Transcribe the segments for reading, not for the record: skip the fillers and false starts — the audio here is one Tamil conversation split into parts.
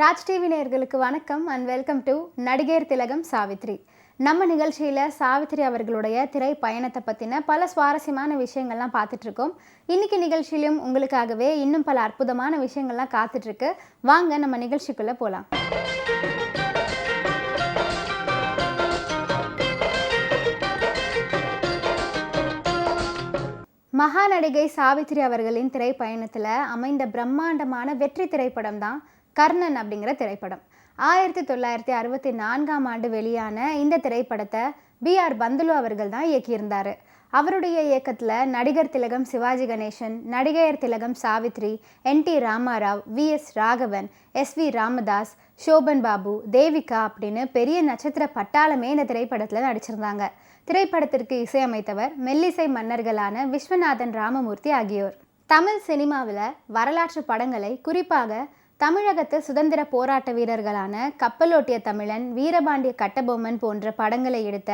ராஜ் டிவி நேயர்களுக்கு வணக்கம் அண்ட் வெல்கம் டு நடிகர் திலகம் சாவித்ரி. நம்ம நிகழ்ச்சியில் சாவித்ரி அவர்களுடைய திரை பயணத்தை பற்றின பல சுவாரஸ்யமான விஷயங்கள்லாம் பார்த்துட்ருக்கோம். இன்றைக்கி நிகழ்ச்சியிலும் உங்களுக்காகவே இன்னும் பல அற்புதமான விஷயங்கள்லாம் காத்துட்ருக்கு. வாங்க நம்ம நிகழ்ச்சிக்குள்ளே போகலாம். மகா நடிகை சாவித்ரி அவர்களின் திரைப்பயணத்தில் அமைந்த பிரம்மாண்டமான வெற்றி திரைப்படம் தான் கர்ணன் அப்படிங்கிற திரைப்படம். 1964 வெளியான இந்த திரைப்படத்தை B.R. பந்துலு அவர்கள் தான் இயக்கியிருந்தார். அவருடைய இயக்கத்தில் நடிகர் திலகம் சிவாஜி கணேசன், நடிகையர் திலகம் Savitri, N.T. Ramarao, V.S. Raghavan, S.V. Ramadoss, Shoban Babu, Devika அப்படின்னு பெரிய நட்சத்திர பட்டாளமே இந்த திரைப்படத்தில் நடிச்சிருந்தாங்க. திரைப்படத்திற்கு இசையமைத்தவர் மெல்லிசை மன்னர்களான விஸ்வநாதன் ராமமூர்த்தி ஆகியோர். தமிழ் சினிமாவில் வரலாற்று படங்களை, குறிப்பாக தமிழகத்து சுதந்திர போராட்ட வீரர்களான கப்பலோட்டிய தமிழன், வீரபாண்டிய கட்டபொம்மன் போன்ற படங்களை எடுத்த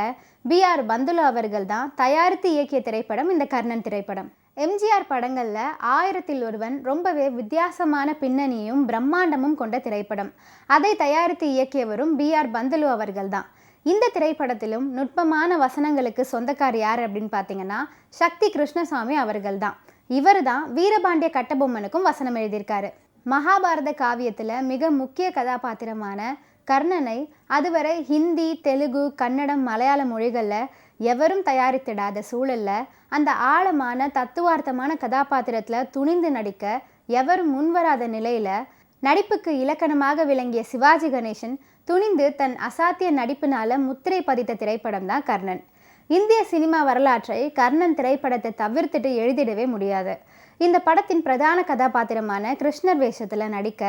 B.R. பந்துலு அவர்கள் தான் தயாரித்து இயக்கிய திரைப்படம் இந்த கர்ணன் திரைப்படம். எம்ஜிஆர் படங்களில் 1000ல் ஒருவன் ரொம்பவே வித்தியாசமான பின்னணியும் பிரம்மாண்டமும் கொண்ட திரைப்படம். அதை தயாரித்து இயக்கியவரும் B.R. பந்துலு அவர்கள் தான். இந்த திரைப்படத்திலும் நுட்பமான வசனங்களுக்கு சொந்தக்கார் யார் அப்படின்னு பார்த்தீங்கன்னா சக்தி கிருஷ்ணசாமி அவர்கள் தான். இவர் தான் வீரபாண்டிய கட்டபொம்மனுக்கும் வசனம் எழுதியிருக்காரு. மகாபாரத காவியத்தில் மிக முக்கிய கதாபாத்திரமான கர்ணனை அதுவரை ஹிந்தி, தெலுங்கு, கன்னடம், மலையாள மொழிகளில் எவரும் தயாரித்திடாத சூழலில் அந்த ஆழமான தத்துவார்த்தமான கதாபாத்திரத்தில் துணிந்து நடிக்க எவரும் முன்வராத நிலையில் நடிப்புக்கு இலக்கணமாக விளங்கிய சிவாஜி கணேசன் துணிந்து தன் அசாத்திய நடிப்பினால முத்திரை பதித்த திரைப்படம் தான் கர்ணன். இந்திய சினிமா வரலாற்றை கர்ணன் திரைப்படத்தை தவிர்த்துட்டு எழுதிடவே முடியாது. இந்த படத்தின் பிரதான கதாபாத்திரமான கிருஷ்ணர் வேஷத்தில் நடிக்க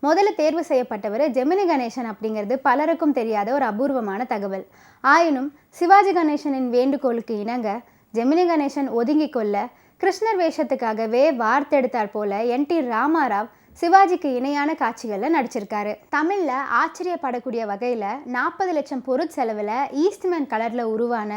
முதல்ல தேர்வு செய்யப்பட்டவர் ஜெமினி கணேசன் அப்படிங்கிறது பலருக்கும் தெரியாத ஒரு அபூர்வமான தகவல். ஆயினும் சிவாஜி கணேசனின் வேண்டுகோளுக்கு இணங்க ஜெமினி கணேசன் ஒதுங்கி கொள்ள கிருஷ்ணர் வேஷத்துக்காகவே வார்த்தெடுத்தார் போல N.T. ராமாராவ் சிவாஜிக்கு இணையான காட்சிகளில் நடிச்சிருக்காரு. தமிழில் ஆச்சரியப்படக்கூடிய வகையில் 40 லட்சம் பொருட்செலவில் ஈஸ்ட்மேன் கலரில் உருவான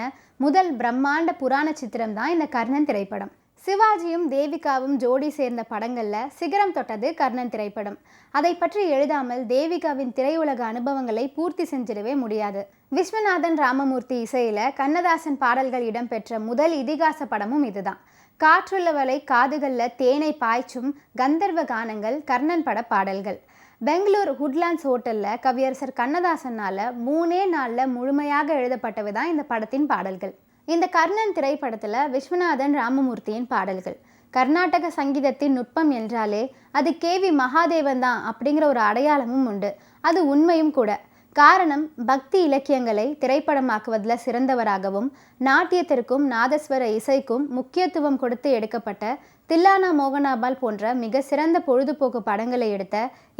முதல் பிரம்மாண்ட புராண சித்திரம் தான் இந்த கர்ணன் திரைப்படம். சிவாஜியும் தேவிகாவும் ஜோடி சேர்ந்த படங்களில் சிகரம் தொட்டது கர்ணன் திரைப்படம். அதை பற்றி எழுதாமல் தேவிகாவின் திரையுலக அனுபவங்களை பூர்த்தி செஞ்சிடவே முடியாது. விஸ்வநாதன் ராமமூர்த்தி இசையில் கண்ணதாசன் பாடல்கள் இடம்பெற்ற முதல் இதிகாச படமும் இதுதான். காற்றுள்ளவளை காதுகளில் தேனை பாய்ச்சும் கந்தர்வ கானங்கள் கர்ணன் பட பாடல்கள். பெங்களூர் ஹுட்லாண்ட்ஸ் ஹோட்டலில் கவியரசர் கண்ணதாசனால் 3 நாளில் முழுமையாக எழுதப்பட்டவை தான் இந்த படத்தின் பாடல்கள். இந்த கர்ணன் திரைப்படத்தில் விஸ்வநாதன் ராமமூர்த்தியின் பாடல்கள். கர்நாடக சங்கீதத்தின் நுட்பம் என்றாலே அது K.V. மகாதேவன் தான் அப்படிங்கிற ஒரு அடையாளமும் உண்டு. அது உண்மையும் கூட. காரணம், பக்தி இலக்கியங்களை திரைப்படமாக்குவதில் சிறந்தவராகவும் நாட்டியத்திற்கும் நாதஸ்வர இசைக்கும் முக்கியத்துவம் கொடுத்து எடுக்கப்பட்ட தில்லானா மோகனாபால் போன்ற மிக சிறந்த பொழுதுபோக்கு படங்களை எடுத்த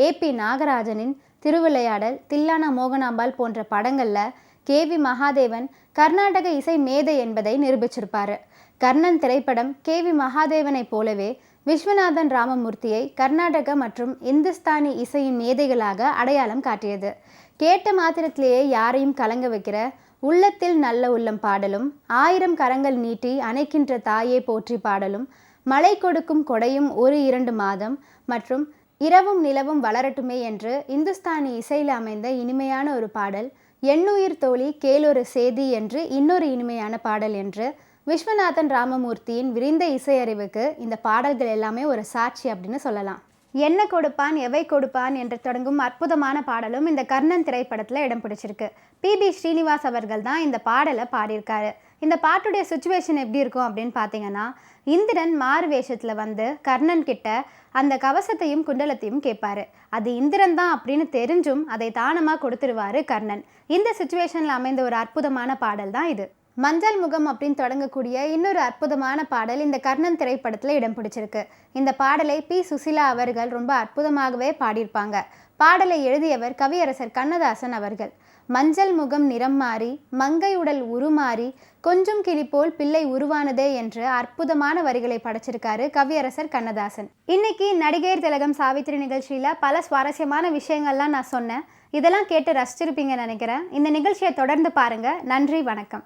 A.P. நாகராஜனின் திருவிளையாடல், தில்லானா மோகனாபால் போன்ற படங்களில் K.V. மகாதேவன் கர்நாடக இசை மேதை என்பதை நிரூபிச்சிருப்பார். கர்ணன் திரைப்படம் K.V. மகாதேவனை போலவே விஸ்வநாதன் ராமமூர்த்தியை கர்நாடக மற்றும் இந்துஸ்தானி இசையின் மேதைகளாக அடையாளம் காட்டியது. கேட்ட மாத்திரத்திலேயே யாரையும் கலங்க வைக்கிற உள்ளத்தில் நல்ல உள்ளம் பாடலும், 1000 கரங்கள் நீட்டி அணைக்கின்ற தாயே போற்றி பாடலும், மழை கொடுக்கும் கொடையும் 1-2 மாதம் மற்றும் இரவும் நிலவும் வளரட்டுமே என்று இந்துஸ்தானி இசையில் அமைந்த இனிமையான ஒரு பாடல், எண்ணுயிர் தோழி கேளொரு சேதி என்று இன்னொரு இனிமையான பாடல் என்று விஸ்வநாதன் ராமமூர்த்தியின் விரிந்த இசையறிவுக்கு இந்த பாடல்கள் எல்லாமே ஒரு சாட்சி அப்படின்னு சொல்லலாம். என்ன கொடுப்பான் எவை கொடுப்பான் என்று தொடங்கும் அற்புதமான பாடலும் இந்த கர்ணன் திரைப்படத்தில் இடம் பிடிச்சிருக்கு. P.B. ஸ்ரீனிவாஸ் அவர்கள் தான் இந்த பாடலை பாடியிருக்காரு. இந்த பாட்டுடைய சுச்சுவேஷன் எப்படி இருக்கும் அப்படின்னு பார்த்தீங்கன்னா, இந்திரன் மாறு வேஷத்தில் வந்து கர்ணன் கிட்ட அந்த கவசத்தையும் குண்டலத்தையும் கேட்பாரு. அது இந்திரன் தான் அப்படின்னு தெரிஞ்சும் அதை தானமாக கொடுத்துருவாரு கர்ணன். இந்த சுச்சுவேஷனில் அமைந்த ஒரு அற்புதமான பாடல் தான் இது. மஞ்சள் முகம் அப்படின்னு தொடங்கக்கூடிய இன்னொரு அற்புதமான பாடல் இந்த கர்ணன் திரைப்படத்தில் இடம் பிடிச்சிருக்கு. இந்த பாடலை P. சுசிலா அவர்கள் ரொம்ப அற்புதமாகவே பாடியிருப்பாங்க. பாடலை எழுதியவர் கவியரசர் கண்ணதாசன் அவர்கள். மஞ்சள் முகம் நிறம் மாறி மங்கை உடல் உருமாறி கொஞ்சம் கிளி போல் பிள்ளை உருவானதே என்று அற்புதமான வரிகளை படைச்சிருக்காரு கவியரசர் கண்ணதாசன். இன்னைக்கு நடிகர் திலகம் சாவித்ரி நிகழ்ச்சியில் பல சுவாரஸ்யமான விஷயங்கள்லாம் நான் சொன்னேன். இதெல்லாம் கேட்டு ரசிச்சிருப்பீங்கன்னு நினைக்கிறேன். இந்த நிகழ்ச்சியை தொடர்ந்து பாருங்கள். நன்றி, வணக்கம்.